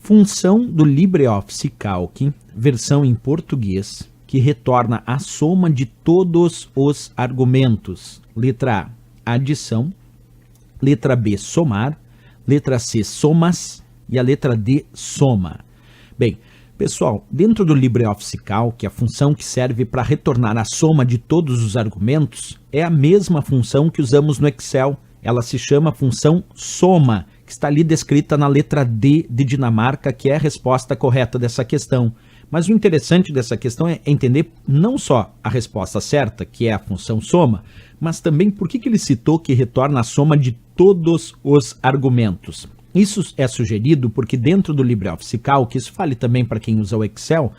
Função do LibreOffice Calc, versão em português, que retorna a soma de todos os argumentos. Letra A, adição. Letra B, somar. Letra C, somas. E a letra D, soma. Bem, pessoal, dentro do LibreOffice Calc, a função que serve para retornar a soma de todos os argumentos é a mesma função que usamos no Excel. Ela se chama função soma, que está ali descrita na letra D de Dinamarca, que é a resposta correta dessa questão. Mas o interessante dessa questão é entender não só a resposta certa, que é a função soma, mas também por que ele citou que retorna a soma de todos os argumentos. Isso é sugerido porque dentro do LibreOffice Calc, isso vale também para quem usa o Excel,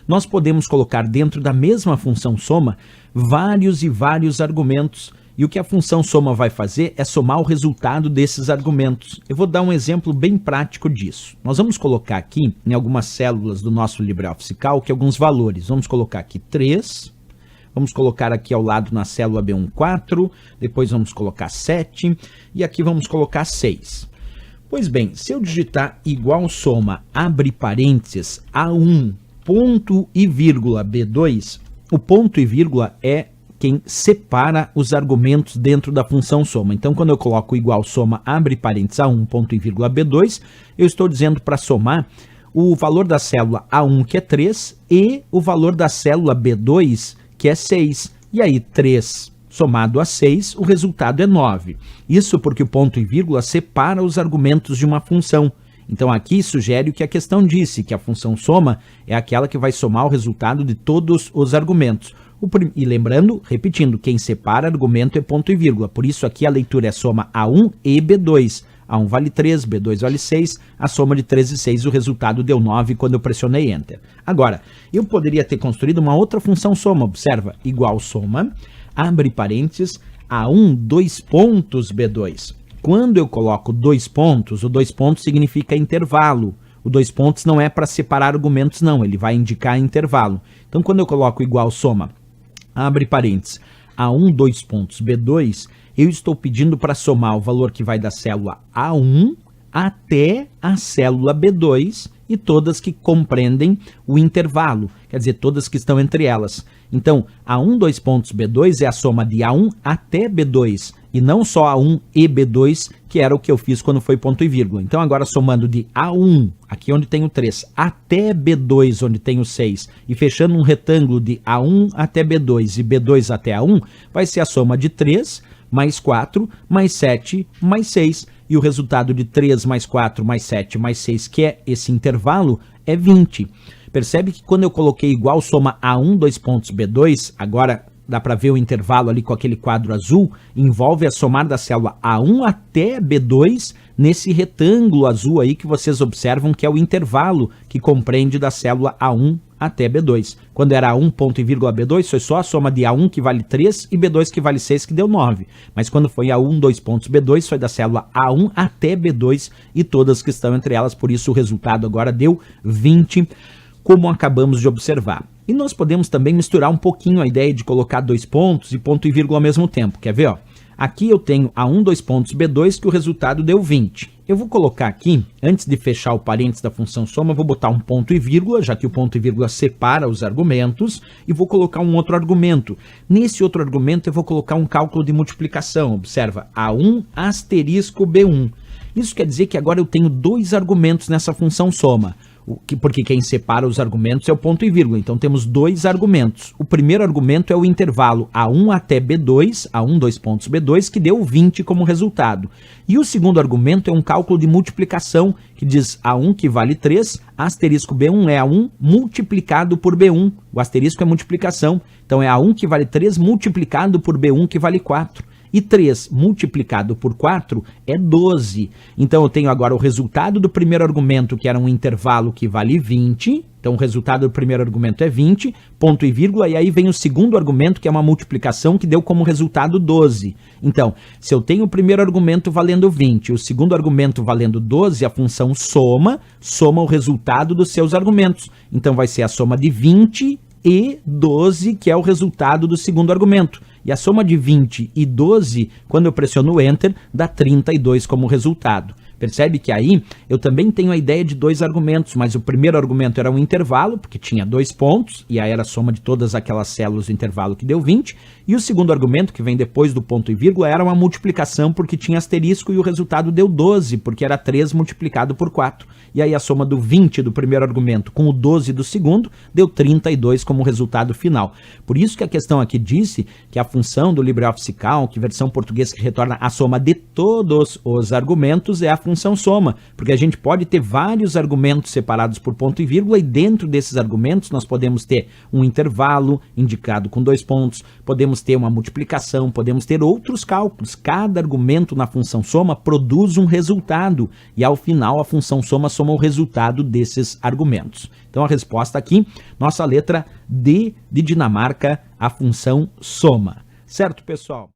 nós podemos colocar dentro da mesma função soma vários e vários argumentos. E o que a função soma vai fazer é somar o resultado desses argumentos. Eu vou dar um exemplo bem prático disso. Nós vamos colocar aqui, em algumas células do nosso LibreOffice Calc, alguns valores. Vamos colocar aqui 3, vamos colocar aqui ao lado na célula B1, 4, depois vamos colocar 7 e aqui vamos colocar 6. Pois bem, se eu digitar igual soma, abre parênteses, A1, ponto e vírgula B2, o ponto e vírgula é quem separa os argumentos dentro da função soma. Então, quando eu coloco igual soma, abre parênteses A1, ponto e vírgula B2, eu estou dizendo para somar o valor da célula A1, que é 3, e o valor da célula B2, que é 6. E aí, 3 somado a 6, o resultado é 9. Isso porque o ponto e vírgula separa os argumentos de uma função. Então, aqui sugere o que a questão disse, que a função soma é aquela que vai somar o resultado de todos os argumentos. E lembrando, repetindo, quem separa argumento é ponto e vírgula. Por isso aqui a leitura é soma A1 e B2. A1 vale 3, B2 vale 6, a soma de 3 e 6, o resultado deu 9 quando eu pressionei Enter. Agora, eu poderia ter construído uma outra função soma, observa, igual soma, abre parênteses, A1, 2 pontos B2. Quando eu coloco 2 pontos, o 2 pontos significa intervalo. O 2 pontos não é para separar argumentos não, ele vai indicar intervalo. Então quando eu coloco igual soma, abre parênteses, A1, 2 pontos B2, eu estou pedindo para somar o valor que vai da célula A1 até a célula B2 e todas que compreendem o intervalo, quer dizer, todas que estão entre elas. Então, A1, 2 pontos B2 é a soma de A1 até B2, e não só A1 e B2, que era o que eu fiz quando foi ponto e vírgula. Então, agora somando de A1, aqui onde tem o 3, até B2, onde tem o 6, e fechando um retângulo de A1 até B2 e B2 até A1, vai ser a soma de 3, mais 4, mais 7, mais 6. E o resultado de 3 mais 4 mais 7 mais 6, que é esse intervalo, é 20. Percebe que quando eu coloquei igual soma A1, 2 pontos B2, agora dá para ver o intervalo ali com aquele quadro azul, envolve a somar da célula A1 até B2 nesse retângulo azul aí que vocês observam que é o intervalo que compreende da célula A1 até B2. Quando era A1, ponto e vírgula B2, foi só a soma de A1 que vale 3 e B2 que vale 6, que deu 9. Mas quando foi A1, 2 pontos B2, foi da célula A1 até B2 e todas que estão entre elas, por isso o resultado agora deu 20, como acabamos de observar. E nós podemos também misturar um pouquinho a ideia de colocar 2 pontos e ponto e vírgula ao mesmo tempo. Quer ver? Ó? Aqui eu tenho A1, 2 pontos B2, que o resultado deu 20. Eu vou colocar aqui, antes de fechar o parênteses da função soma, eu vou botar um ponto e vírgula, já que o ponto e vírgula separa os argumentos, e vou colocar um outro argumento. Nesse outro argumento eu vou colocar um cálculo de multiplicação. Observa, A1 asterisco B1. Isso quer dizer que agora eu tenho 2 argumentos nessa função soma. Porque quem separa os argumentos é o ponto e vírgula, então temos 2 argumentos. O primeiro argumento é o intervalo A1 até B2, A1, 2 pontos B2, que deu 20 como resultado. E o segundo argumento é um cálculo de multiplicação, que diz A1 que vale 3, asterisco B1 é A1 multiplicado por B1. O asterisco é multiplicação, então é A1 que vale 3 multiplicado por B1 que vale 4. E 3 multiplicado por 4 é 12. Então eu tenho agora o resultado do primeiro argumento, que era um intervalo que vale 20. Então o resultado do primeiro argumento é 20, ponto e vírgula, e aí vem o segundo argumento, que é uma multiplicação que deu como resultado 12. Então, se eu tenho o primeiro argumento valendo 20 e o segundo argumento valendo 12, a função soma o resultado dos seus argumentos. Então vai ser a soma de 20 e 12, que é o resultado do segundo argumento. E a soma de 20 e 12, quando eu pressiono o Enter, dá 32 como resultado. Percebe que aí eu também tenho a ideia de dois argumentos, mas o primeiro argumento era um intervalo, porque tinha 2 pontos, e aí era a soma de todas aquelas células do intervalo que deu 20, e o segundo argumento, que vem depois do ponto e vírgula, era uma multiplicação, porque tinha asterisco e o resultado deu 12, porque era 3 multiplicado por 4. E aí a soma do 20 do primeiro argumento com o 12 do segundo deu 32 como resultado final. Por isso que a questão aqui disse que a função do LibreOffice Calc, versão portuguesa que retorna a soma de todos os argumentos, é a função soma, porque a gente pode ter vários argumentos separados por ponto e vírgula, e dentro desses argumentos nós podemos ter um intervalo indicado com 2 pontos, podemos ter uma multiplicação, podemos ter outros cálculos. Cada argumento na função soma produz um resultado, e ao final a função soma soma o resultado desses argumentos. Então a resposta aqui, nossa letra D de Dinamarca, a função soma. Certo, pessoal?